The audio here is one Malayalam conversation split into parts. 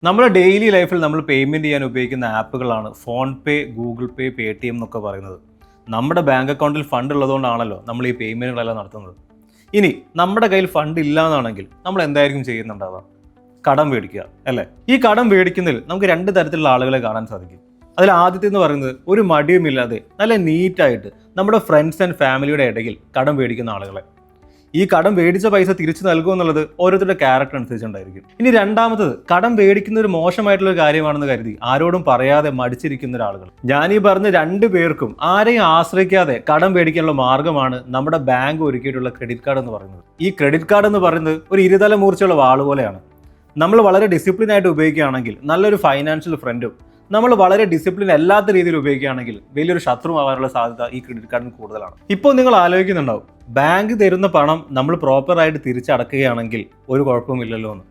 നമ്മുടെ ഡെയിലി ലൈഫിൽ നമ്മൾ പേയ്മെൻറ്റ് ചെയ്യാൻ ഉപയോഗിക്കുന്ന ആപ്പുകളാണ് ഫോൺ പേ, ഗൂഗിൾ പേ, പേടിഎം എന്നൊക്കെ പറയുന്നത്. നമ്മുടെ ബാങ്ക് അക്കൗണ്ടിൽ ഫണ്ട് ഉള്ളതുകൊണ്ടാണല്ലോ നമ്മൾ ഈ പേയ്മെൻറ്റുകളെല്ലാം നടത്തുന്നത്. ഇനി നമ്മുടെ കയ്യിൽ ഫണ്ട് ഇല്ല എന്നാണെങ്കിൽ നമ്മൾ എന്തായിരിക്കും ചെയ്യുന്നുണ്ടാവുക? കടം മേടിക്കുക അല്ലേ? ഈ കടം മേടിക്കുന്നതിൽ നമുക്ക് രണ്ട് തരത്തിലുള്ള ആളുകളെ കാണാൻ സാധിക്കും. അതിൽ ആദ്യത്തെ എന്ന് പറയുന്നത് ഒരു മടിയുമില്ലാതെ നല്ല നീറ്റായിട്ട് നമ്മുടെ ഫ്രണ്ട്സ് ആൻഡ് ഫാമിലിയുടെ ഇടയിൽ കടം മേടിക്കുന്ന ആളുകളെ. ഈ കടം മേടിച്ച പൈസ തിരിച്ചു നൽകുക എന്നുള്ളത് ഓരോരുത്തരുടെ ക്യാരക്ടർ അനുസരിച്ചുണ്ടായിരിക്കും. ഇനി രണ്ടാമത്തത്, കടം മേടിക്കുന്ന ഒരു മോശമായിട്ടുള്ള കാര്യമാണെന്ന് കരുതി ആരോടും പറയാതെ മടിച്ചിരിക്കുന്ന ഒരാളുകൾ. ഞാൻ ഈ പറഞ്ഞ രണ്ടു പേർക്കും ആരെയും ആശ്രയിക്കാതെ കടം മേടിക്കാനുള്ള മാർഗ്ഗമാണ് നമ്മുടെ ബാങ്ക് ഒരുക്കിയിട്ടുള്ള ക്രെഡിറ്റ് കാർഡ് എന്ന് പറയുന്നത്. ഈ ക്രെഡിറ്റ് കാർഡ് എന്ന് പറയുന്നത് ഒരു ഇരുതല മൂർച്ചയുള്ള വാള് പോലെയാണ്. നമ്മൾ വളരെ ഡിസിപ്ലിൻ ആയിട്ട് ഉപയോഗിക്കുകയാണെങ്കിൽ നല്ലൊരു ഫൈനാൻഷ്യൽ ഫ്രണ്ടും, നമ്മൾ വളരെ ഡിസിപ്ലിൻ അല്ലാത്ത രീതിയിൽ ഉപയോഗിക്കുകയാണെങ്കിൽ വലിയൊരു ശത്രുവാകാനുള്ള സാധ്യത ഈ ക്രെഡിറ്റ് കാർഡിന് കൂടുതലാണ്. ഇപ്പോൾ നിങ്ങൾ ആലോചിക്കുന്നുണ്ടാവും, ബാങ്ക് തരുന്ന പണം നമ്മൾ പ്രോപ്പറായിട്ട് തിരിച്ചടക്കുകയാണെങ്കിൽ ഒരു കുഴപ്പമില്ലല്ലോ എന്ന്.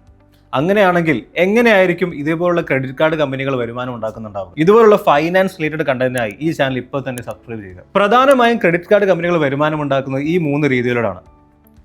അങ്ങനെയാണെങ്കിൽ എങ്ങനെയായിരിക്കും ഇതേപോലുള്ള ക്രെഡിറ്റ് കാർഡ് കമ്പനികൾ വരുമാനം ഉണ്ടാക്കുന്നുണ്ടാവും? ഇതുപോലുള്ള ഫൈനാൻസ് റിലേറ്റഡ് കണ്ടന്റിനായി ഈ ചാനൽ ഇപ്പോൾ തന്നെ സബ്സ്ക്രൈബ് ചെയ്യുക. പ്രധാനമായും ക്രെഡിറ്റ് കാർഡ് കമ്പനികൾ വരുമാനം ഉണ്ടാക്കുന്നത് ഈ 3 രീതിയിലൂടെയാണ്.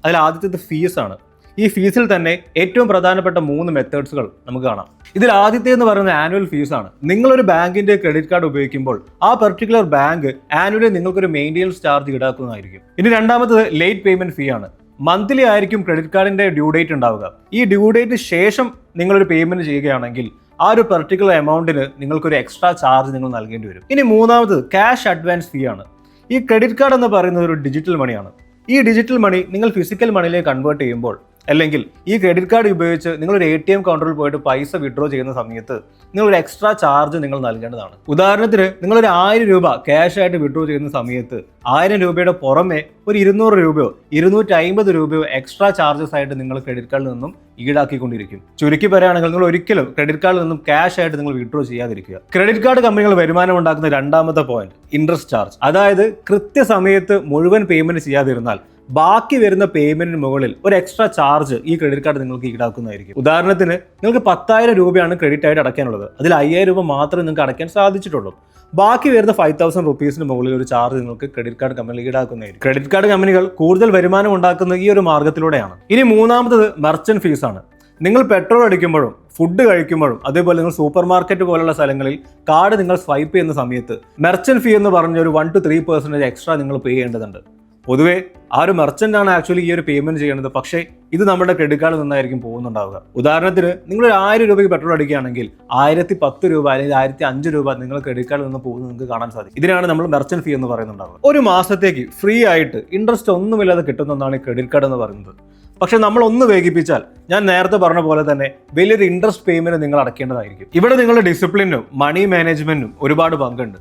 അതിൽ ആദ്യത്തേത് ഫീസ് ആണ്. ഈ ഫീസിൽ തന്നെ ഏറ്റവും പ്രധാനപ്പെട്ട 3 മെത്തേഡ്സുകൾ നമുക്ക് കാണാം. ഇതിൽ ആദ്യത്തെ എന്ന് പറയുന്നത് ആനുവൽ ഫീസാണ്. നിങ്ങളൊരു ബാങ്കിന്റെ ക്രെഡിറ്റ് കാർഡ് ഉപയോഗിക്കുമ്പോൾ ആ പെർട്ടിക്കുലർ ബാങ്ക് ആനുവലി നിങ്ങൾക്കൊരു മെയിൻ്റെനൻസ് ചാർജ് ഈടാക്കുന്നതായിരിക്കും. ഇനി രണ്ടാമത്തത് ലേറ്റ് പേയ്മെന്റ് ഫീ ആണ്. മന്ത്ലി ആയിരിക്കും ക്രെഡിറ്റ് കാർഡിന്റെ ഡ്യൂ ഡേറ്റ് ഉണ്ടാവുക. ഈ ഡ്യൂ ഡേറ്റ് ശേഷം നിങ്ങളൊരു പേയ്മെന്റ് ചെയ്യുകയാണെങ്കിൽ ആ ഒരു പെർട്ടിക്കുലർ എമൗണ്ടിന് നിങ്ങൾക്കൊരു എക്സ്ട്രാ ചാർജ് നിങ്ങൾ നൽകേണ്ടി വരും. ഇനി മൂന്നാമത് ക്യാഷ് അഡ്വാൻസ് ഫീ ആണ്. ഈ ക്രെഡിറ്റ് കാർഡ് എന്ന് പറയുന്നത് ഒരു ഡിജിറ്റൽ മണിയാണ്. ഈ ഡിജിറ്റൽ മണി നിങ്ങൾ ഫിസിക്കൽ മണിയിലേക്ക് കൺവേർട്ട് ചെയ്യുമ്പോൾ, അല്ലെങ്കിൽ ഈ ക്രെഡിറ്റ് കാർഡ് ഉപയോഗിച്ച് നിങ്ങളൊരു ATM കൗണ്ടറിൽ പോയിട്ട് പൈസ വിഡ്രോ ചെയ്യുന്ന സമയത്ത് നിങ്ങളൊരു എക്സ്ട്രാ ചാർജ് നിങ്ങൾ നൽകേണ്ടതാണ്. ഉദാഹരണത്തിന് നിങ്ങളൊരു 1000 രൂപ ക്യാഷ് ആയിട്ട് വിഡ്രോ ചെയ്യുന്ന സമയത്ത് 1000 രൂപയുടെ പുറമെ ഒരു 200 രൂപയോ 250 രൂപയോ എക്സ്ട്രാ ചാർജസ് ആയിട്ട് നിങ്ങൾ ക്രെഡിറ്റ് കാർഡിൽ നിന്നും ഈടാക്കിക്കൊണ്ടിരിക്കും. ചുരുക്കി പറയുകയാണെങ്കിൽ നിങ്ങൾ ഒരിക്കലും ക്രെഡിറ്റ് കാർഡിൽ നിന്നും ക്യാഷ് ആയിട്ട് നിങ്ങൾ വിഡ്രോ ചെയ്യാതിരിക്കുക. ക്രെഡിറ്റ് കാർഡ് കമ്പനികൾ വരുമാനം ഉണ്ടാക്കുന്ന രണ്ടാമത്തെ പോയിന്റ് ഇൻട്രസ്റ്റ് ചാർജ്. അതായത് കൃത്യസമയത്ത് മുഴുവൻ പേയ്മെന്റ് ചെയ്യാതിരുന്നാൽ ബാക്കി വരുന്ന പേയ്മെന്റിന് മുകളിൽ ഒരു എക്സ്ട്രാ ചാർജ് ഈ ക്രെഡിറ്റ് കാർഡ് നിങ്ങൾക്ക് ഈടാക്കുന്നതായിരിക്കും. ഉദാഹരണത്തിന് നിങ്ങൾക്ക് 10,000 രൂപയാണ് ക്രെഡിറ്റ് ആയിട്ട് അടയ്ക്കാനുള്ളത്. അതിൽ 5,000 രൂപ മാത്രമേ നിങ്ങൾക്ക് അടയ്ക്കാൻ സാധിച്ചിട്ടുള്ളൂ. ബാക്കി വരുന്ന 5,000 റുപ്പീസിന് മുകളിൽ ഒരു ചാർജ് നിങ്ങൾക്ക് ക്രെഡിറ്റ് കാർഡ് കമ്പനി ഈടാക്കുന്നതായിരിക്കും. ക്രെഡിറ്റ് കാർഡ് കമ്പനികൾ കൂടുതൽ വരുമാനം ഉണ്ടാക്കുന്ന ഈ ഒരു മാർഗത്തിലൂടെയാണ്. ഇനി മൂന്നാമത്തത് മെർച്ചന്റ് ഫീസ് ആണ്. നിങ്ങൾ പെട്രോൾ അടിക്കുമ്പോഴും ഫുഡ് കഴിക്കുമ്പോഴും അതേപോലെ നിങ്ങൾ സൂപ്പർ മാർക്കറ്റ് പോലുള്ള സ്ഥലങ്ങളിൽ കാർഡ് നിങ്ങൾ സ്വൈപ്പ് ചെയ്യുന്ന സമയത്ത് മെർച്ചന്റ് ഫീ എന്ന് പറഞ്ഞ ഒരു 1 to 3% എക്സ്ട്രാ നിങ്ങൾ പേ ചെയ്യേണ്ടതുണ്ട്. പൊതുവേ ആ ഒരു മെർച്ചന്റ് ആണ് ആക്ച്വലി ഈ ഒരു പേയ്മെന്റ് ചെയ്യേണ്ടത്. പക്ഷേ ഇത് നമ്മുടെ ക്രെഡിറ്റ് കാർഡിൽ നിന്നായിരിക്കും പോകുന്നുണ്ടാവുക. ഉദാഹരണത്തിന് നിങ്ങൾ 1000 രൂപയ്ക്ക് പെട്രോൾ അടിക്കുകയാണെങ്കിൽ 1010 രൂപ അല്ലെങ്കിൽ 1005 രൂപ നിങ്ങൾ ക്രെഡിറ്റ് കാർഡിൽ നിന്ന് പോകുന്നത് നിങ്ങൾക്ക് കാണാൻ സാധിക്കും. ഇതിനാണ് നമ്മൾ മെർച്ചന്റ് ഫീ എന്ന് പറയുന്നുണ്ടാവുക. ഒരു മാസത്തേക്ക് ഫ്രീ ആയിട്ട് ഇൻട്രസ്റ്റ് ഒന്നുമില്ലാതെ കിട്ടുന്ന ഒന്നാണ് ക്രെഡിറ്റ് കാർഡ് എന്ന് പറയുന്നത്. പക്ഷെ നമ്മൾ ഒന്ന് വേഗിപ്പിച്ചാൽ ഞാൻ നേരത്തെ പറഞ്ഞ പോലെ തന്നെ വലിയൊരു ഇൻട്രസ്റ്റ് പേയ്മെന്റ് നിങ്ങൾ അടയ്ക്കേണ്ടതായിരിക്കും. ഇവിടെ നിങ്ങളുടെ ഡിസിപ്ലിനും മണി മാനേജ്മെന്റും ഒരുപാട് പങ്കുണ്ട്.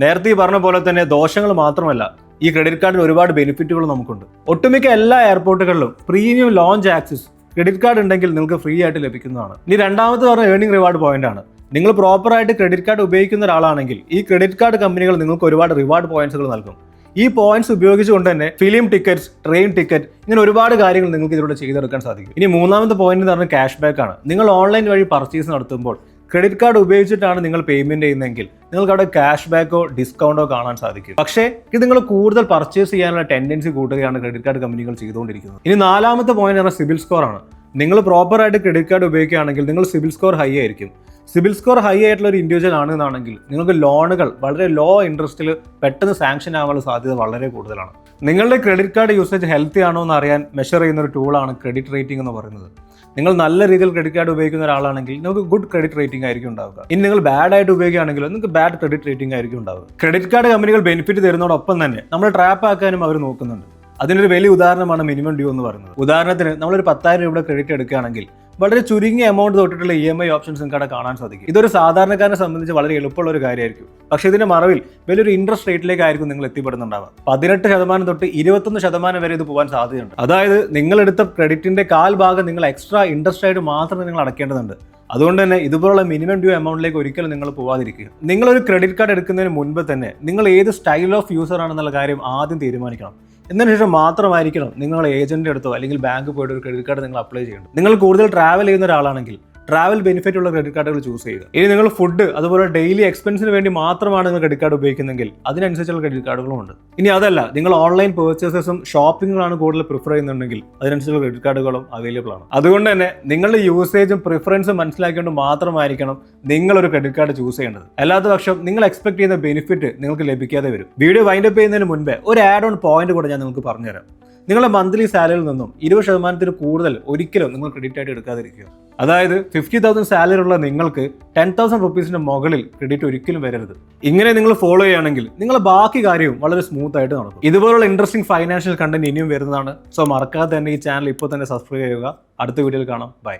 നേരത്തെ ഈ പറഞ്ഞ പോലെ തന്നെ ദോഷങ്ങൾ മാത്രമല്ല, ഈ ക്രെഡിറ്റ് കാർഡിന് ഒരുപാട് ബെനിഫിറ്റുകൾ നമുക്കുണ്ട്. ഒട്ടുമിക്ക എല്ലാ എയർപോർട്ടുകളിലും premium lounge access credit card ഉണ്ടെങ്കിൽ നിങ്ങൾക്ക് ഫ്രീ ആയിട്ട് ലഭിക്കുന്നതാണ്. ഇനി രണ്ടാമത്തെ പറഞ്ഞ ഏർണിംഗ് റിവാർഡ് പോയിന്റ് ആണ്. നിങ്ങൾ പ്രോപ്പറായിട്ട് ക്രെഡിറ്റ് കാർഡ് ഉപയോഗിക്കുന്ന ഒരാളാണെങ്കിൽ ഈ ക്രെഡിറ്റ് കാർഡ് കമ്പനികൾ നിങ്ങൾക്ക് ഒരുപാട് റിവാർഡ് പോയിന്റ്സുകൾ നൽകും. ഈ പോയിന്റ്സ് ഉപയോഗിച്ചുകൊണ്ട് തന്നെ ഫിലിം ടിക്കറ്റ്സ്, ട്രെയിൻ ടിക്കറ്റ്, ഇങ്ങനെ ഒരുപാട് കാര്യങ്ങൾ നിങ്ങൾക്ക് ഇതിലൂടെ ചെയ്തെടുക്കാൻ സാധിക്കും. ഇനി മൂന്നാമത്തെ പോയിന്റ് എന്ന് പറഞ്ഞാൽ ക്യാഷ് ബാക്ക് ആണ്. നിങ്ങൾ ഓൺലൈൻ വഴി പർച്ചേസ് നടത്തുമ്പോൾ ക്രെഡിറ്റ് കാർഡ് ഉപയോഗിച്ചിട്ടാണ് നിങ്ങൾ പേയ്മെന്റ് ചെയ്യുന്നതെങ്കിൽ നിങ്ങൾക്ക് അവിടെ ക്യാഷ് ബാക്കോ ഡിസ്കൗണ്ടോ കാണാൻ സാധിക്കും. പക്ഷേ ഇത് നിങ്ങൾ കൂടുതൽ പർച്ചേസ് ചെയ്യാനുള്ള ടെൻഡൻസി കൂട്ടുകയാണ് ക്രെഡിറ്റ് കാർഡ് കമ്പനികൾ ചെയ്തുകൊണ്ടിരിക്കുന്നത്. ഇനി നാലാമത്തെ പോയിന്റ് പറഞ്ഞാൽ സിബിൽ സ്കോർ ആണ്. നിങ്ങൾ പ്രോപ്പറായിട്ട് ക്രെഡിറ്റ് കാർഡ് ഉപയോഗിക്കുകയാണെങ്കിൽ നിങ്ങൾ സിബിൽ സ്കോർ ഹൈ ആയിരിക്കും. സിബിൽ സ്കോർ ഹൈ ആയിട്ടുള്ള ഒരു ഇൻഡിവിജ്വൽ ആണെന്നാണെങ്കിൽ നിങ്ങൾക്ക് ലോണുകൾ വളരെ ലോ ഇൻട്രസ്റ്റിൽ പെട്ടെന്ന് സാങ്ഷൻ ആവാനുള്ള സാധ്യത വളരെ കൂടുതലാണ്. നിങ്ങളുടെ ക്രെഡിറ്റ് കാർഡ് യൂസേജ് ഹെൽത്തി ആണോ എന്ന് അറിയാൻ മെഷർ ചെയ്യുന്ന ഒരു ടൂളാണ് ക്രെഡിറ്റ് റേറ്റിംഗ് എന്ന് പറയുന്നത്. നിങ്ങൾ നല്ല രീതിയിൽ ക്രെഡിറ്റ് കാർഡ് ഉപയോഗിക്കുന്ന ഒരാളാണെങ്കിൽ നിങ്ങൾക്ക് ഗുഡ് ക്രെഡിറ്റ് റേറ്റിംഗ് ആയിരിക്കും ഉണ്ടാവുക. ഇനി നിങ്ങൾ ബാഡ് ആയിട്ട് ഉപയോഗിക്കുകയാണെങ്കിലോ നിങ്ങൾക്ക് ബാഡ് ക്രെഡിറ്റ് റേറ്റിംഗ് ആയിരിക്കും ഉണ്ടാവുക. ക്രെഡിറ്റ് കാർഡ് കമ്പനികൾ ബെനിഫിറ്റ് തരുന്നതോടൊപ്പം തന്നെ നമ്മൾ ട്രാപ്പ് ആക്കാനും അവർ നോക്കുന്നുണ്ട്. അതിനൊരു വലിയ ഉദാഹരണമാണ് മിനിമം ഡ്യൂ എന്ന് പറയുന്നത്. ഉദാഹരണത്തിന് നമ്മളൊരു 10,000 രൂപയുടെ ക്രെഡിറ്റ് എടുക്കുകയാണെങ്കിൽ വളരെ ചുരുങ്ങിയ എമൗണ്ട് തൊട്ടിട്ടുള്ള EMI ഓപ്ഷൻസ് നിങ്ങൾക്ക് അവിടെ കാണാൻ സാധിക്കും. ഇതൊരു സാധാരണക്കാരനെ സംബന്ധിച്ച് വളരെ എളുപ്പമുള്ള ഒരു കാര്യമായിരിക്കും. പക്ഷേ ഇതിന്റെ മറവിൽ വലിയൊരു ഇൻട്രസ്റ്റ് റേറ്റിലേക്കായിരിക്കും നിങ്ങൾ എത്തിപ്പെടുന്നുണ്ടാവുക. 18% തൊട്ട് 21% വരെ ഇത് പോകാൻ സാധ്യതയുണ്ട്. അതായത് നിങ്ങളെടുത്ത ക്രെഡിറ്റിന്റെ 1/4 ഭാഗം നിങ്ങൾ എക്സ്ട്രാ ഇൻട്രസ്റ്റ് ആയിട്ട് മാത്രമേ നിങ്ങൾ അടയ്ക്കേണ്ടതുണ്ട്. അതുകൊണ്ട് തന്നെ ഇതുപോലുള്ള മിനിമം ഡ്യൂ എമൗണ്ടിലേക്ക് ഒരിക്കലും നിങ്ങൾ പോകാതിരിക്കുക. നിങ്ങളൊരു ക്രെഡിറ്റ് കാർഡ് എടുക്കുന്നതിന് മുൻപ് തന്നെ നിങ്ങൾ ഏത് സ്റ്റൈൽ ഓഫ് യൂസർ ആണെന്നുള്ള കാര്യം ആദ്യം തീരുമാനിക്കണം. എന്നതിന് ശേഷം മാത്രമായിരിക്കണം നിങ്ങൾ ഏജന്റിന്റെ അടുത്തോ അല്ലെങ്കിൽ ബാങ്ക് പോയിട്ട് ഒരു ക്രെഡിറ്റ് കാർഡ് നിങ്ങൾ അപ്ലൈ ചെയ്യേണ്ടത്. നിങ്ങൾ കൂടുതൽ ട്രാവൽ ചെയ്യുന്ന ഒരാളാണെങ്കിൽ ട്രാവൽ ബെനിഫിറ്റ് ഉള്ള ക്രെഡിറ്റ് കാർഡുകൾ ചൂസ് ചെയ്യുക. ഇനി നിങ്ങൾ ഫുഡ് അതുപോലെ ഡെയിലി എക്സ്പെൻസിന് വേണ്ടി മാത്രമാണ് നിങ്ങൾ ക്രെഡിറ്റ് കാർഡ് ഉപയോഗിക്കുന്നതെങ്കിൽ അതിനനുസരിച്ചുള്ള ക്രെഡിറ്റ് കാർഡുകളും ഉണ്ട്. ഇനി അതല്ല, നിങ്ങൾ ഓൺലൈൻ പേർച്ചേസസും ഷോപ്പിംഗുകളാണ് കൂടുതൽ പ്രിഫർ ചെയ്യുന്നുണ്ടെങ്കിൽ അതിനനുസരിച്ചുള്ള ക്രെഡിറ്റ് കാർഡുകളും അവൈലബിൾ ആണ്. അതുകൊണ്ട് തന്നെ നിങ്ങളുടെ യൂസേജും പ്രിഫറൻസും മനസ്സിലാക്കിക്കൊണ്ട് മാത്രമായിരിക്കണം നിങ്ങളൊരു ക്രെഡിറ്റ് കാർഡ് ചൂസ് ചെയ്യേണ്ടത്. അല്ലാത്ത പക്ഷം നിങ്ങൾ എക്സ്പെക്ട് ചെയ്യുന്ന ബെനിഫിറ്റ് നിങ്ങൾക്ക് ലഭിക്കാതെ വരും. വീഡിയോ വൈൻഡപ്പ് ചെയ്യുന്നതിന് മുൻപേ ഒരു ആഡ് ഓൺ പോയിന്റ് കൂടെ ഞാൻ നിങ്ങൾക്ക് പറഞ്ഞുതരാം. നിങ്ങളുടെ മന്ത്ലി സാലറിയിൽ നിന്നും 20% കൂടുതൽ ഒരിക്കലും നിങ്ങൾ ക്രെഡിറ്റ് ആയിട്ട് എടുക്കാതിരിക്കുക. അതായത് 50,000 സാലറി ഉള്ള നിങ്ങൾക്ക് 10,000 റുപ്പീസിന്റെ മുകളിൽ ക്രെഡിറ്റ് ഒരിക്കലും വരരുത്. ഇങ്ങനെ നിങ്ങൾ ഫോളോ ചെയ്യുകയാണെങ്കിൽ നിങ്ങളുടെ ബാക്കി കാര്യവും വളരെ സ്മൂത്ത് ആയിട്ട് നടക്കും. ഇതുപോലുള്ള ഇൻട്രസ്റ്റിംഗ് ഫൈനാൻഷ്യൽ കണ്ടന്റ് ഇനിയും വരുന്നതാണ്. സോ മറക്കാതെ തന്നെ ഈ ചാനൽ ഇപ്പോൾ തന്നെ സബ്സ്ക്രൈബ് ചെയ്യുക. അടുത്ത വീഡിയോയിൽ കാണാം. ബൈ.